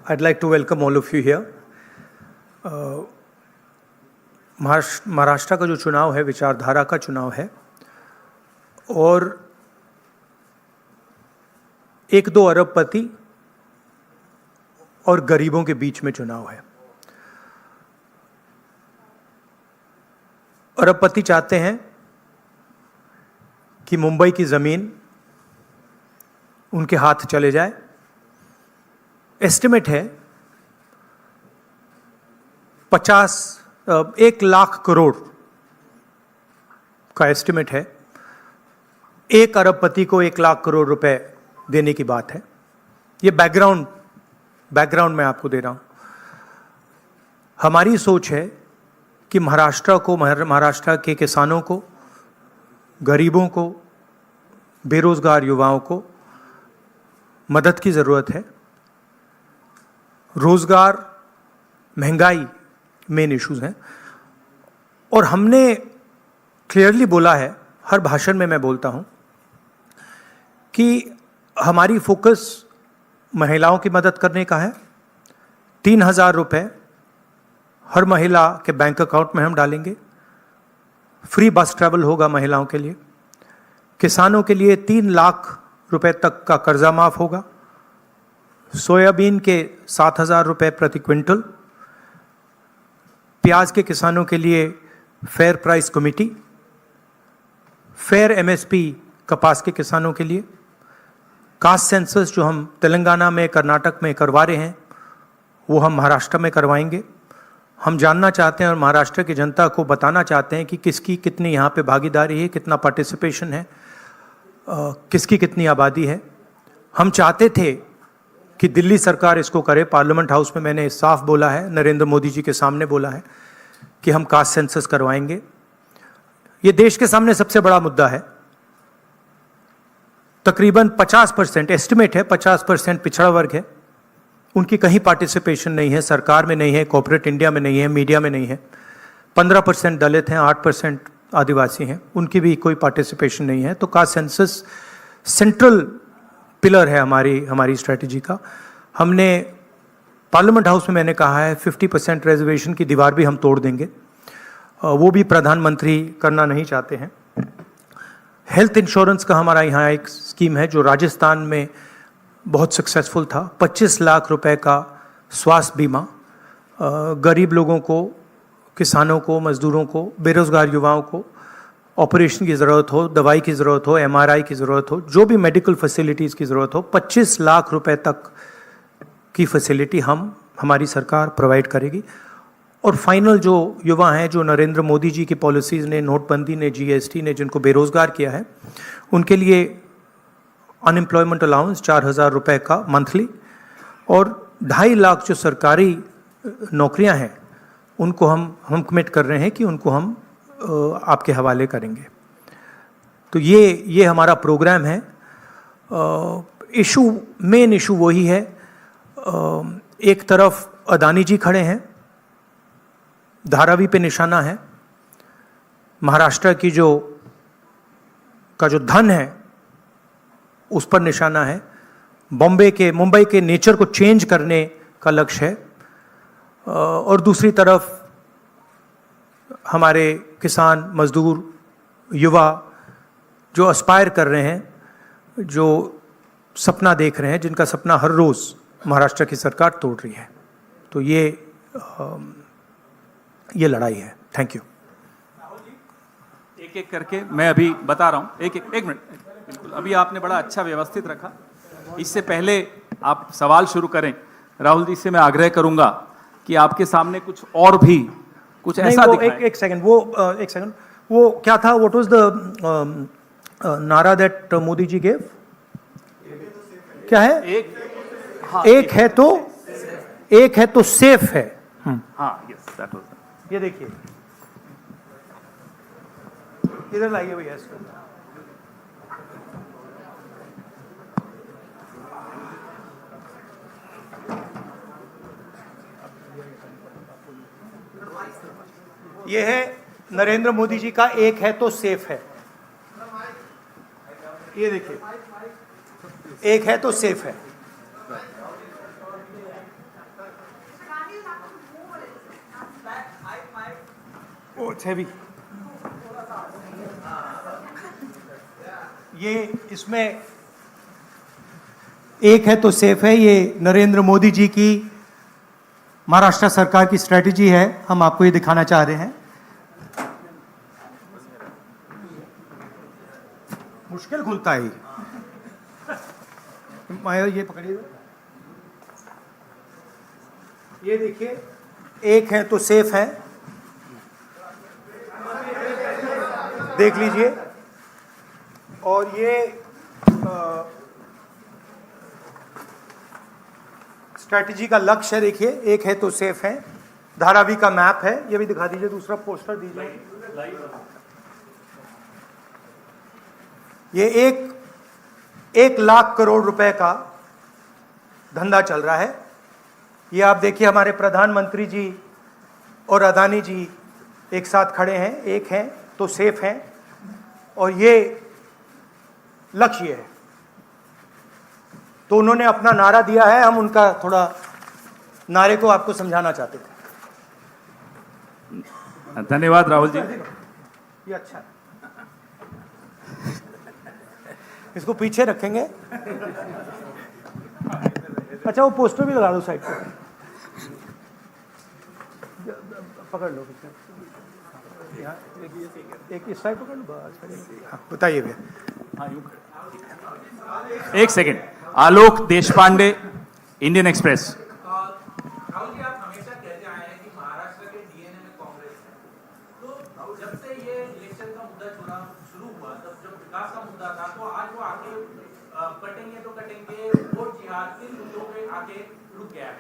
I'd like to welcome all of you here. Maharashtra का जो चुनाव है विचारधारा का चुनाव है और 1-2 अरबपति और गरीबों के बीच में चुनाव है। अरबपति चाहते हैं कि मुंबई की जमीन उनके हाथ चले जाए। एस्टिमेट है 1 लाख करोड़ का एस्टिमेट है। 1 अरबपति को 1 लाख करोड़ रुपए देने की बात है। ये बैकग्राउंड मैं आपको दे रहा हूं। हमारी सोच है कि महाराष्ट्र के किसानों को, गरीबों को, बेरोजगार युवाओं को मदद की जरूरत है। रोजगार, महंगाई मेन इश्यूज हैं और हमने क्लियरली बोला है, हर भाषण में मैं बोलता हूं कि हमारी फोकस महिलाओं की मदद करने का है। 3,000 रुपए हर महिला के बैंक अकाउंट में हम डालेंगे। फ्री बस ट्रैवल होगा महिलाओं के लिए। किसानों के लिए 3 लाख रुपए तक का कर्जा माफ होगा। सोयाबीन के 7,000 रुपए प्रति क्विंटल। प्याज के किसानों के लिए fair price committee. Fair MSP कपास के किसानों के लिए। कास्ट सेंसस जो हम तेलंगाना में, कर्नाटक में करवा रहे हैं, वो हम महाराष्ट्र में करवाएंगे। हम जानना चाहते हैं और महाराष्ट्र की जनता को बताना चाहते हैं कि किसकी कितनी यहाँ पे भागीदारी है, कितना पार्टिसिपेशन है, किसकी कितनी आबादी है। हम चाहते थे कि दिल्ली सरकार इसको करे। पार्लियामेंट हाउस में मैंने साफ बोला है, नरेंद्र मोदी जी के सामने बोला है कि हम कास्ट सेंसस करवाएंगे। ये देश के सामने सबसे बड़ा मुद्दा है। तकरीबन 50%, एस्टिमेट है 50% पिछड़ा वर्ग है, उनकी कहीं पार्टिसिपेशन नहीं है, सरकार में नहीं है, कॉर्पोरेट इंडिया में नहीं है, मीडिया में नहीं है। 15% दलित हैं, 8% आदिवासी हैं, उनकी भी कोई पार्टिसिपेशन नहीं है। तो कास्ट सेंसस सेंट्रल पिलर है हमारी स्ट्रेटजी का। हमने पार्लियामेंट हाउस में मैंने कहा है 50% रिजर्वेशन की दीवार भी हम तोड़ देंगे। वो भी प्रधानमंत्री करना नहीं चाहते हैं। हेल्थ इंश्योरेंस का हमारा यहाँ एक स्कीम है जो राजस्थान में बहुत सक्सेसफुल था। 25 लाख रुपए का स्वास्थ्य बीमा गरीब लोगों को, किसानों को, मजदूरों को, बेरोजगार युवाओं को ऑपरेशन की ज़रूरत हो, दवाई की ज़रूरत हो, MRI की ज़रूरत हो, जो भी मेडिकल फैसिलिटीज़ की ज़रूरत हो, 25 लाख रुपए तक की फैसिलिटी हमारी सरकार प्रोवाइड करेगी। और फाइनल जो युवा हैं, जो नरेंद्र मोदी जी की पॉलिसीज़ ने, नोटबंदी ने, GST ने जिनको बेरोज़गार किया है, उनके लिए अनएम्प्लॉयमेंट अलाउंस 4,000 रुपये का मंथली और 2.5 लाख जो सरकारी नौकरियां हैं उनको हम कमिट कर रहे हैं कि उनको हम आपके हवाले करेंगे। तो ये हमारा प्रोग्राम है। मेन इशू वही है। एक तरफ अदानी जी खड़े हैं, धारावी पे निशाना है। महाराष्ट्र की जो धन है उस पर निशाना है। मुंबई के नेचर को चेंज करने का लक्ष्य है। और दूसरी तरफ हमारे किसान, मजदूर, युवा जो एस्पायर कर रहे हैं, जो सपना देख रहे हैं, जिनका सपना हर रोज़ महाराष्ट्र की सरकार तोड़ रही है। तो ये लड़ाई है। Thank you. एक एक करके मैं अभी बता रहा हूँ। एक मिनट। बिल्कुल, अभी आपने बड़ा अच्छा व्यवस्थित रखा। इससे पहले आप सवाल शुरू करें, राहुल जी से मैं आग्रह करूंगा कि आपके सामने कुछ और भी कुछ ऐसा दिखाएं। एक सेकंड, वो क्या था? व्हाट वाज द नारा दैट मोदी जी गेव? क्या है? एक है तो सेफ है। हाँ, यस, दैट वाज। ये देखिए, इधर लाइए भैया इसको। ये है नरेंद्र मोदी जी का एक है तो सेफ है। ये देखिए, एक है तो सेफ है। ये इसमें एक है तो सेफ है, ये नरेंद्र मोदी जी की महाराष्ट्र सरकार की स्ट्रेटजी है, हम आपको ये दिखाना चाह रहे हैं। मुश्किल खुलता है माया, ये पकड़िए, ये देखिए, एक है तो सेफ है, देख लीजिए। और ये स्ट्रैटेजी का लक्ष्य है, देखिए, एक है तो सेफ है, धारावी का मैप है, ये भी दिखा दीजिए, दूसरा पोस्टर दीजिए। ये 1 लाख करोड़ रुपए का धंधा चल रहा है। ये आप देखिए, हमारे प्रधानमंत्री जी और अदानी जी एक साथ खड़े हैं, एक हैं तो सेफ हैं, और ये लक्ष्य है। तो उन्होंने अपना नारा दिया है, हम उनका थोड़ा नारे को आपको समझाना चाहते थे। धन्यवाद राहुल जी। ये अच्छा है, इसको पीछे रखेंगे। अच्छा, वो पोस्टर भी लगा दो साइड पे, पकड़ लो। एक इस साइड पकड़ लो, बताइए भैया। एक सेकेंड, आलोक देशपांडे, इंडियन एक्सप्रेस। राहुल जी, आप हमेशा कहते आए हैं कि महाराष्ट्र के डीएनए में कांग्रेस है। तो जब से ये इलेक्शन का मुद्दा शुरू हुआ, तब जब विकास का मुद्दा था, तो आज वो आगे कटेंगे तो कटेंगे, वोट जिहाद इन मुद्दों पे आके रुक गया है।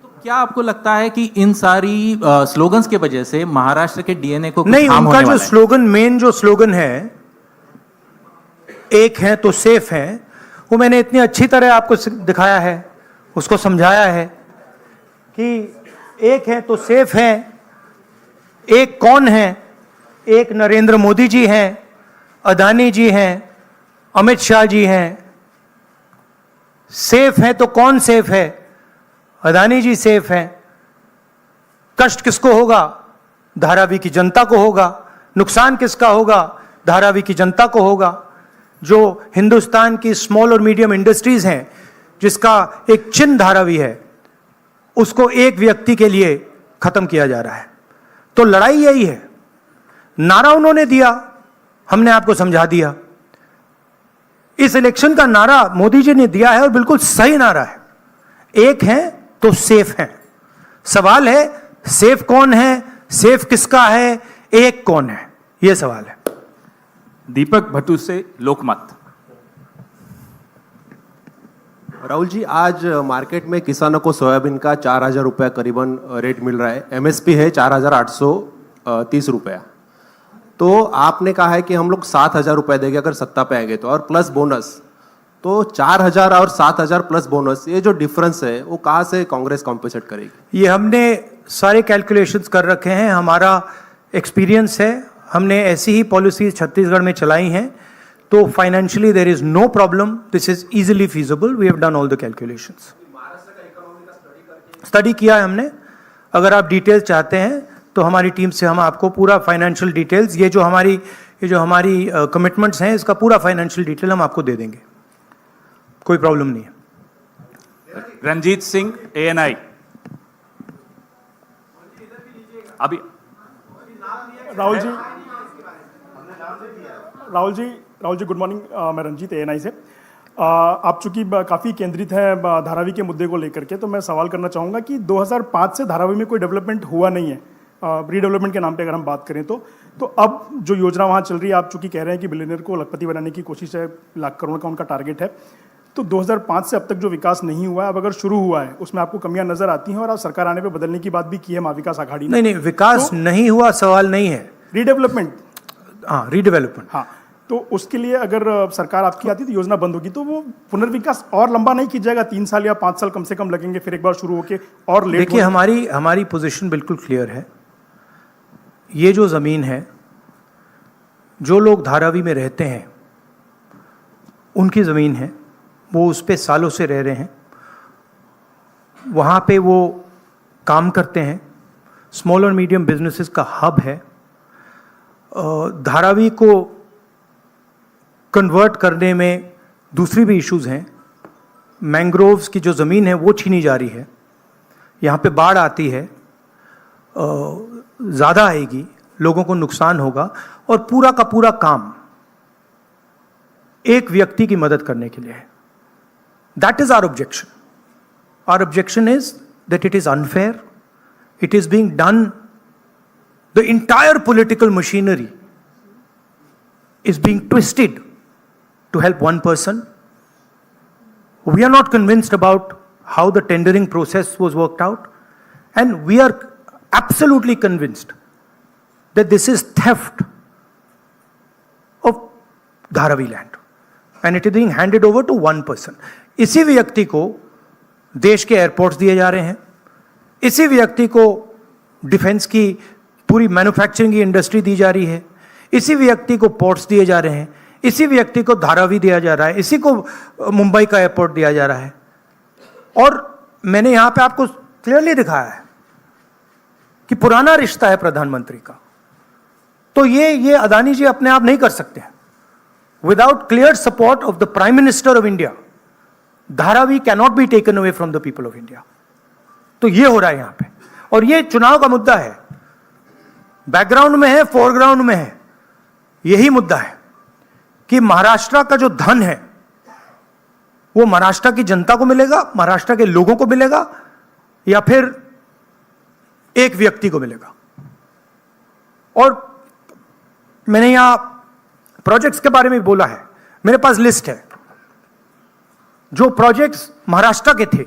तो क्या आपको लगता है कि इन सारी स्लोगन्स के वजह से महाराष्ट्र के डीएनए को नहीं, उनका जो स्लोगन, मेन जो स्लोगन है, एक है तो सेफ है, वो मैंने इतनी अच्छी तरह आपको दिखाया है, उसको समझाया है कि एक है तो सेफ है। एक कौन है? एक नरेंद्र मोदी जी हैं, अदानी जी हैं, अमित शाह जी हैं। सेफ है तो कौन सेफ है? अदानी जी सेफ हैं। कष्ट किसको होगा? धारावी की जनता को होगा। नुकसान किसका होगा? धारावी की जनता को होगा। जो हिंदुस्तान की स्मॉल और मीडियम इंडस्ट्रीज हैं, जिसका एक चिन्ह धारावी है, उसको एक व्यक्ति के लिए खत्म किया जा रहा है। तो लड़ाई यही है। नारा उन्होंने दिया, हमने आपको समझा दिया। इस इलेक्शन का नारा मोदी जी ने दिया है और बिल्कुल सही नारा है। एक है तो सेफ है। सवाल है सेफ कौन है, सेफ किसका है, एक कौन है, यह सवाल है। दीपक भट्टू से लोकमत। राहुल जी, आज मार्केट में किसानों को सोयाबीन का 4,000 रुपया करीबन रेट मिल रहा है। एमएसपी है 4,830 रुपया। तो आपने कहा है कि हम लोग 7,000 रुपये देंगे अगर सत्ता पे आएंगे तो, और प्लस बोनस। तो 4,000 और 7,000 प्लस बोनस, ये जो डिफरेंस है वो कहाँ से कांग्रेस कॉम्पेंसेट करेगी? ये हमने सारे कैलकुलेशंस कर रखे हैं, हमारा एक्सपीरियंस है, हमने ऐसी ही पॉलिसीज छत्तीसगढ़ में चलाई हैं। तो financially there is no problem, this is easily feasible, we have done all the calculations. Study किया है हमने। अगर आप डिटेल्स चाहते हैं तो हमारी टीम से हम आपको पूरा फाइनेंशियल डिटेल्स, ये जो हमारी कमिटमेंट्स हैं, इसका पूरा फाइनेंशियल डिटेल हम आपको दे देंगे, कोई प्रॉब्लम नहीं है। रंजीत सिंह, एएनआई। अभी राहुल जी गुड मॉर्निंग। मैं रंजीत, एएनआई से। आप चूंकि काफ़ी केंद्रित हैं धारावी के मुद्दे को लेकर के, तो मैं सवाल करना चाहूँगा कि 2005 से धारावी में कोई डेवलपमेंट हुआ नहीं है, रीडेवलपमेंट के नाम पे अगर हम बात करें तो अब जो योजना वहाँ चल रही है, आप चूंकि कह रहे हैं कि बिलियनियर को लखपति बनाने की कोशिश है, 1 लाख करोड़ का उनका टारगेट है। तो 2005 से अब तक जो विकास नहीं हुआ है, अब अगर शुरू हुआ है, उसमें आपको कमियां नजर आती हैं, और आप सरकार आने पे बदलने की बात भी की है महाविकास आघाड़ी ने। नहीं, विकास तो, नहीं हुआ सवाल नहीं है, रीडेवलपमेंट। हाँ, रीडेवलपमेंट। हाँ, तो उसके लिए अगर सरकार आपकी आती तो योजना बंद होगी, तो वो पुनर्विकास और लंबा नहीं किया जाएगा? 3 साल या 5 साल कम से कम लगेंगे, फिर एक बार शुरू होके और लेट। देखिए, हमारी पोजीशन बिल्कुल क्लियर है। ये जो जमीन है, जो लोग धारावी में रहते हैं, उनकी जमीन है, वो उस पे सालों से रह रहे हैं। वहाँ पे वो काम करते हैं, स्मॉल और मीडियम बिजनेसेस का हब है। धारावी को कन्वर्ट करने में दूसरी भी इश्यूज हैं। मैंग्रोव्स की जो ज़मीन है वो छीनी जा रही है, यहाँ पे बाढ़ आती है, ज़्यादा आएगी, लोगों को नुकसान होगा, और पूरा का पूरा काम एक व्यक्ति की मदद करने के लिए है। That is our objection. Our objection is that it is unfair, it is being done, the entire political machinery is being twisted to help one person. We are not convinced about how the tendering process was worked out, and we are absolutely convinced that this is theft of Dharavi land and it is being handed over to one person. इसी व्यक्ति को देश के airports दिए जा रहे हैं, इसी व्यक्ति को डिफेंस की पूरी मैन्युफैक्चरिंग की इंडस्ट्री दी जा रही है, इसी व्यक्ति को पोर्ट्स दिए जा रहे हैं, इसी व्यक्ति को धारावी दिया जा रहा है, इसी को मुंबई का एयरपोर्ट दिया जा रहा है। और मैंने यहां पे आपको क्लियरली दिखाया है कि पुराना रिश्ता है प्रधानमंत्री का। तो ये अदानी जी अपने आप नहीं कर सकते हैं। Without clear support of the prime minister of India, Dharavi can not be taken away from the people of India. तो ये हो रहा है यहां पे, और ये चुनाव का मुद्दा है, बैकग्राउंड में है, फोरग्राउंड में है। यही मुद्दा है कि महाराष्ट्र का जो धन है वो महाराष्ट्र की जनता को मिलेगा, महाराष्ट्र के लोगों को मिलेगा, या फिर एक व्यक्ति को मिलेगा। और मैंने यहां प्रोजेक्ट्स के बारे में बोला है, मेरे पास लिस्ट है जो प्रोजेक्ट्स महाराष्ट्र के थे,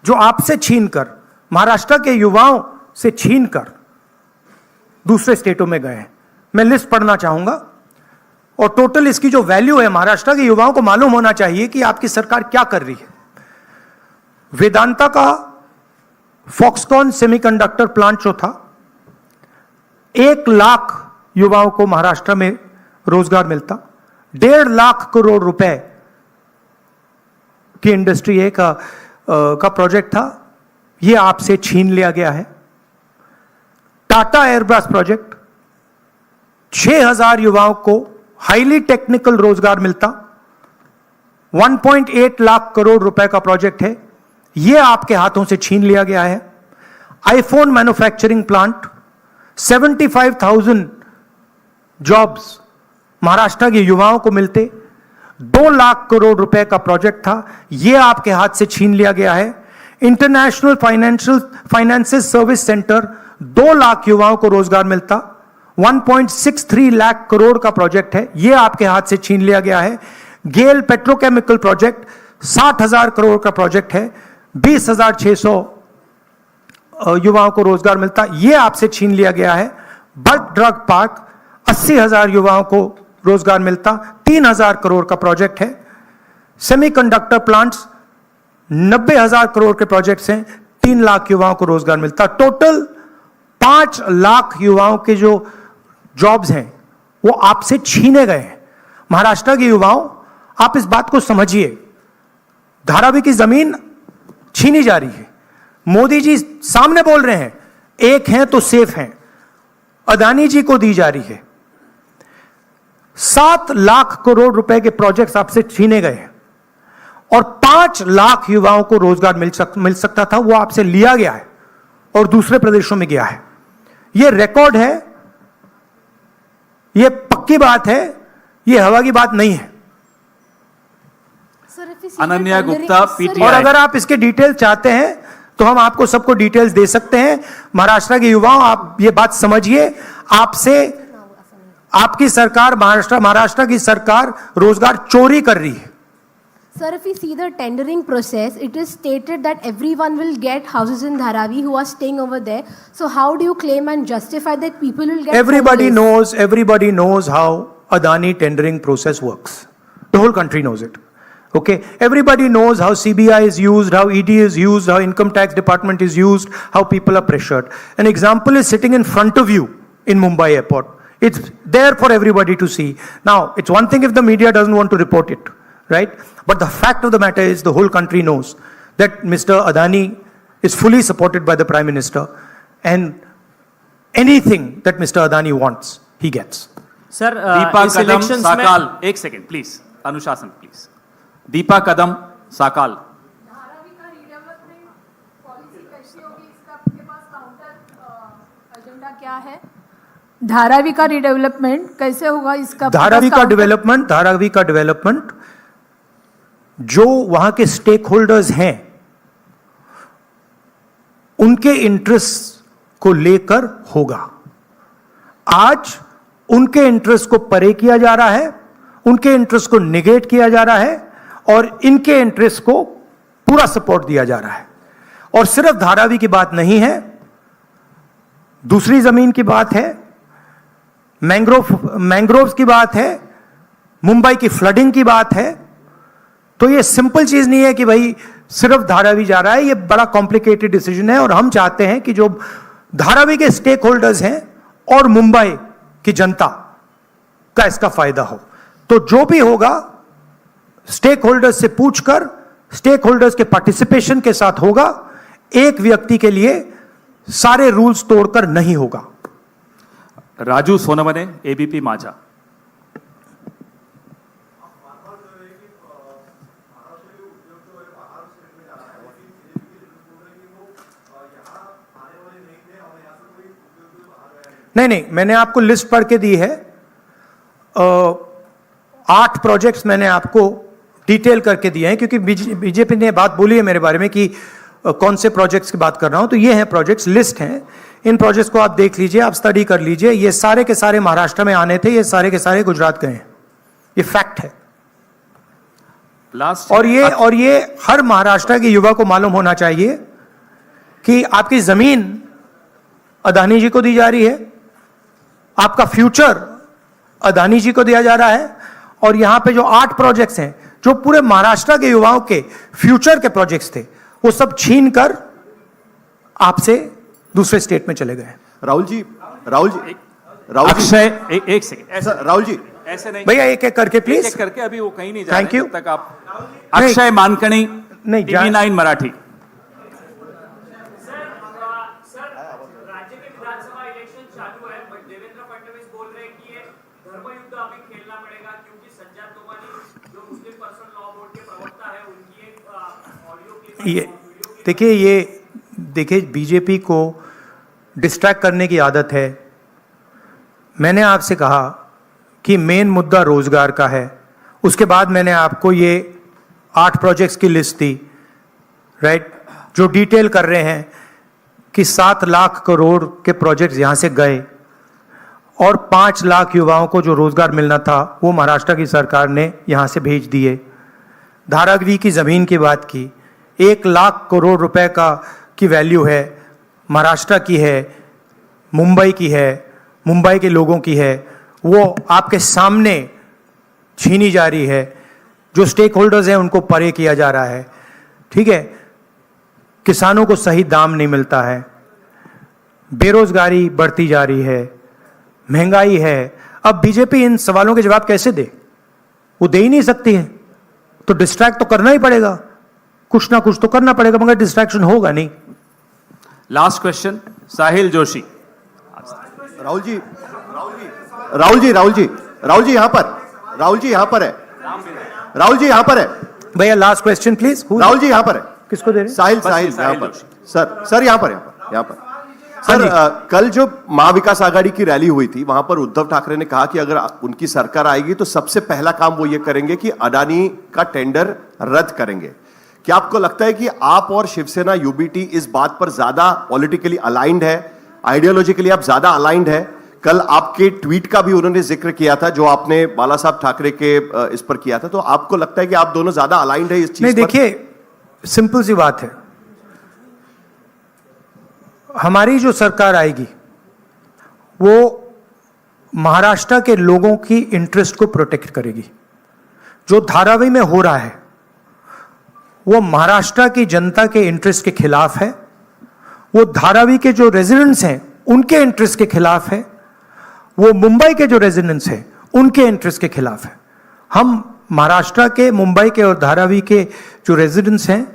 जो आपसे छीनकर, महाराष्ट्र के युवाओं से छीनकर दूसरे स्टेटों में गए हैं। मैं लिस्ट पढ़ना चाहूंगा, और टोटल इसकी जो वैल्यू है, महाराष्ट्र के युवाओं को मालूम होना चाहिए कि आपकी सरकार क्या कर रही है। वेदांता का फॉक्सकॉन सेमीकंडक्टर प्लांट जो था, 1 लाख युवाओं को महाराष्ट्र में रोजगार मिलता, 1.5 लाख करोड़ रुपए की इंडस्ट्री का प्रोजेक्ट था, यह आपसे छीन लिया गया है। टाटा एयरबस प्रोजेक्ट, 6,000 युवाओं को हाईली टेक्निकल रोजगार मिलता, 1.8 लाख करोड़ रुपए का प्रोजेक्ट है, यह आपके हाथों से छीन लिया गया है। IPhone manufacturing plant, 75,000 jobs Maharashtra के युवाओं को मिलते, 2 लाख करोड़ रुपए का प्रोजेक्ट था, यह आपके हाथ से छीन लिया गया है। International finances service centre, 2 lakh युवाओं को रोजगार मिलता, 1.63 लाख करोड़ का प्रोजेक्ट है, यह आपके हाथ से छीन लिया गया है। गेल पेट्रोकेमिकल प्रोजेक्ट, 60,000 करोड़ का प्रोजेक्ट है, 20,600 युवाओं को रोजगार मिलता, यह आपसे छीन लिया गया है। बट ड्रग पार्क, 80,000 युवाओं को रोजगार मिलता, 3,000 करोड़ का प्रोजेक्ट है। सेमीकंडक्टर प्लांट्स, 90,000 करोड़ के प्रोजेक्ट्स हैं, 3 लाख युवाओं को रोजगार मिलता। टोटल 5 लाख युवाओं के जो जॉब्स हैं वो आपसे छीने गए हैं। महाराष्ट्र के युवाओं, आप इस बात को समझिए, धारावी की जमीन छीनी जा रही है। मोदी जी सामने बोल रहे हैं, एक हैं तो सेफ हैं, अदानी जी को दी जा रही है। 7 लाख करोड़ रुपए के प्रोजेक्ट्स आपसे छीने गए हैं, और 5 लाख युवाओं को रोजगार मिल सकता था, वो आपसे लिया गया है और दूसरे प्रदेशों में गया है। ये रिकॉर्ड है, ये पक्की बात है, ये हवा की बात नहीं है। अनन्या गुप्ता, और पीटीआई। अगर आप इसके डिटेल चाहते हैं तो हम आपको सबको डिटेल्स दे सकते हैं। महाराष्ट्र के युवाओं, आप ये बात समझिए, आपसे आपकी सरकार, महाराष्ट्र की सरकार रोजगार चोरी कर रही है। Sir, if we see the tendering process, it is stated that everyone will get houses in Dharavi who are staying over there. So how do you claim and justify that people will get Everybody homeless? knows how Adani tendering process works. The whole country knows it. Okay, everybody knows how CBI is used, how ED is used, how income tax department is used, how people are pressured. An example is sitting in front of you in Mumbai airport. It's there for everybody to see. Now, it's one thing if the media doesn't want to report it, right? But the fact of the matter is the whole country knows that Mr. Adani is fully supported by the Prime Minister, and anything that Mr. Adani wants, he gets. Sir Deepa इस कदम elections में साकाल, एक second please, अनुशासन please. Deepa कदम साकाल। धारावी का redevelopment policy कैसी होगी, इसका आपके पास counter agenda क्या है? धारावी का रीडेवलपमेंट कैसे होगा, इसका धारावी का डेवलपमेंट जो वहां के स्टेक होल्डर्स हैं उनके इंटरेस्ट को लेकर होगा। आज उनके इंटरेस्ट को परे किया जा रहा है, उनके इंटरेस्ट को निगेट किया जा रहा है और इनके इंटरेस्ट को पूरा सपोर्ट दिया जा रहा है। और सिर्फ धारावी की बात नहीं है, दूसरी जमीन की बात है, मैंग्रोव्स की बात है, मुंबई की फ्लडिंग की बात है। तो ये सिंपल चीज नहीं है कि भाई सिर्फ धारावी जा रहा है, ये बड़ा कॉम्प्लिकेटेड डिसीजन है और हम चाहते हैं कि जो धारावी के स्टेक होल्डर्स हैं और मुंबई की जनता का इसका फायदा हो। तो जो भी होगा स्टेक होल्डर्स से पूछकर, स्टेक होल्डर्स के पार्टिसिपेशन के साथ होगा, एक व्यक्ति के लिए सारे रूल्स तोड़कर नहीं होगा। राजू सोनवने, एबीपी माझा। नहीं, मैंने आपको लिस्ट पढ़ के दी है। 8 प्रोजेक्ट्स मैंने आपको डिटेल करके दिए हैं, क्योंकि बीजेपी ने बात बोली है मेरे बारे में कि कौन से प्रोजेक्ट्स की बात कर रहा हूं। तो ये हैं प्रोजेक्ट्स, लिस्ट हैं। इन प्रोजेक्ट्स को आप देख लीजिए, आप स्टडी कर लीजिए। ये सारे के सारे महाराष्ट्र में आने थे, ये सारे के सारे गुजरात गए हैं, ये फैक्ट है। लास्ट और ये हर महाराष्ट्र के युवा को मालूम होना चाहिए कि आपकी जमीन अदानी जी को दी जा रही है, आपका फ्यूचर अदानी जी को दिया जा रहा है। और यहां पे जो 8 प्रोजेक्ट्स हैं, जो पूरे महाराष्ट्र के युवाओं के फ्यूचर के प्रोजेक्ट्स थे, वो सब छीन कर आपसे दूसरे स्टेट में चले गए। राहुल जी अक्षय, एक सेकेंड, ऐसा राहुल जी ऐसे नहीं भैया, एक एक करके प्लीज। एक करके, अभी वो कहीं नहीं जा Thank रहे you. जब तक आप। अक्षय मानकणी, नहीं, टीवी 9 मराठी। राज्य के विधानसभा इलेक्शन चालू है, बट देवेंद्र फडणवीस बोल रहे हैं कि ये धर्मयुद्ध अभी खेलना पड़ेगा, क्योंकि सज्जाद तोमानी जो मुस्लिम पर्सनल लॉ बोर्ड के प्रवक्ता है, उनकी एक ऑडियो देखिए बीजेपी को डिस्ट्रैक्ट करने की आदत है। मैंने आपसे कहा कि मेन मुद्दा रोजगार का है, उसके बाद मैंने आपको ये 8 प्रोजेक्ट्स की लिस्ट दी, राइट, जो डिटेल कर रहे हैं कि 7 लाख करोड़ के प्रोजेक्ट्स यहां से गए और 5 लाख युवाओं को जो रोजगार मिलना था वो महाराष्ट्र की सरकार ने यहां से भेज दिए। धारावी की जमीन की बात की, 1 लाख करोड़ रुपए की वैल्यू है, महाराष्ट्र की है, मुंबई की है, मुंबई के लोगों की है, वो आपके सामने छीनी जा रही है। जो स्टेक होल्डर्स हैं उनको परे किया जा रहा है, ठीक है। किसानों को सही दाम नहीं मिलता है, बेरोजगारी बढ़ती जा रही है, महंगाई है। अब बीजेपी इन सवालों के जवाब कैसे दे? वो दे ही नहीं सकती है, तो डिस्ट्रैक्ट तो करना ही पड़ेगा, कुछ ना कुछ तो करना पड़ेगा, मगर डिस्ट्रैक्शन होगा नहीं। लास्ट क्वेश्चन, साहिल जोशी। राहुल जी यहाँ पर है। भैया last question please. Rahul ji यहाँ पर है। किसको दे रहे हैं? साहिल यहाँ पर। सर यहाँ पर सर, कल जो महाविकास आघाड़ी की रैली हुई थी, वहां पर उद्धव ठाकरे ने कहा कि अगर उनकी सरकार आएगी तो सबसे पहला काम वो ये करेंगे कि अडानी का टेंडर रद्द करेंगे। क्या आपको लगता है कि आप और शिवसेना यूबीटी इस बात पर ज्यादा पॉलिटिकली अलाइंड है, आइडियोलॉजिकली आप ज्यादा अलाइंड है? कल आपके ट्वीट का भी उन्होंने जिक्र किया था जो आपने बाला साहब ठाकरे के इस पर किया था, तो आपको लगता है कि आप दोनों ज्यादा अलाइंड है इस चीज नहीं, पर? देखिए सिंपल सी बात है, हमारी जो सरकार आएगी वो महाराष्ट्र के लोगों की इंटरेस्ट को प्रोटेक्ट करेगी। जो धारावी में हो रहा है वो महाराष्ट्र की जनता के इंटरेस्ट के खिलाफ है, वो धारावी के जो रेजिडेंट्स हैं उनके इंटरेस्ट के खिलाफ है, वो मुंबई के जो रेजिडेंट्स हैं उनके इंटरेस्ट के खिलाफ है। हम महाराष्ट्र के, मुंबई के और धारावी के जो रेजिडेंट्स हैं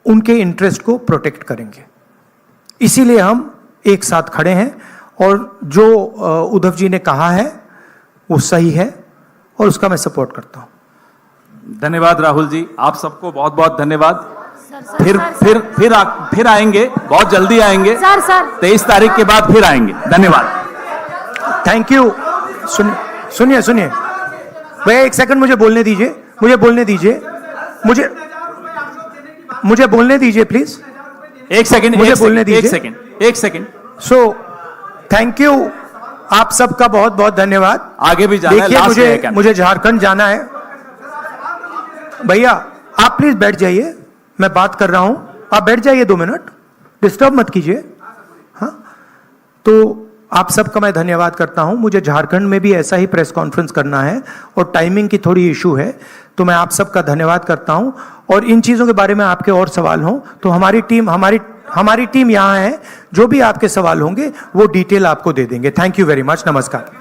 उनके इंटरेस्ट को प्रोटेक्ट करेंगे। इसीलिए हम एक साथ खड़े हैं और जो उद्धव जी ने कहा है वो सही है और उसका मैं सपोर्ट करता हूं। धन्यवाद राहुल जी, आप सबको बहुत बहुत धन्यवाद। सर, फिर आएंगे, बहुत जल्दी आएंगे। सर 23 तारीख के बाद फिर आएंगे। धन्यवाद। Thank you. सुनिए सुनिए भैया, एक सेकंड मुझे बोलने दीजिए, मुझे बोलने दीजिए प्लीज। एक सेकंड, मुझे बोलने दीजिए। एक सेकंड। सो थैंक यू, आप सबका बहुत बहुत धन्यवाद। आगे भी जाना है, देखिए लास्ट है क्या? मुझे झारखंड जाना है। भैया आप प्लीज बैठ जाइए, मैं बात कर रहा हूं, आप बैठ जाइए 2 मिनट, डिस्टर्ब मत कीजिए। हाँ, तो आप सबका मैं धन्यवाद करता हूं। मुझे झारखंड में भी ऐसा ही प्रेस कॉन्फ्रेंस करना है और टाइमिंग की थोड़ी इशू है, तो मैं आप सबका धन्यवाद करता हूं। और इन चीजों के बारे में आपके और सवाल हों तो हमारी टीम यहां है, जो भी आपके सवाल होंगे वो डिटेल आपको दे देंगे। थैंक यू वेरी मच, नमस्कार।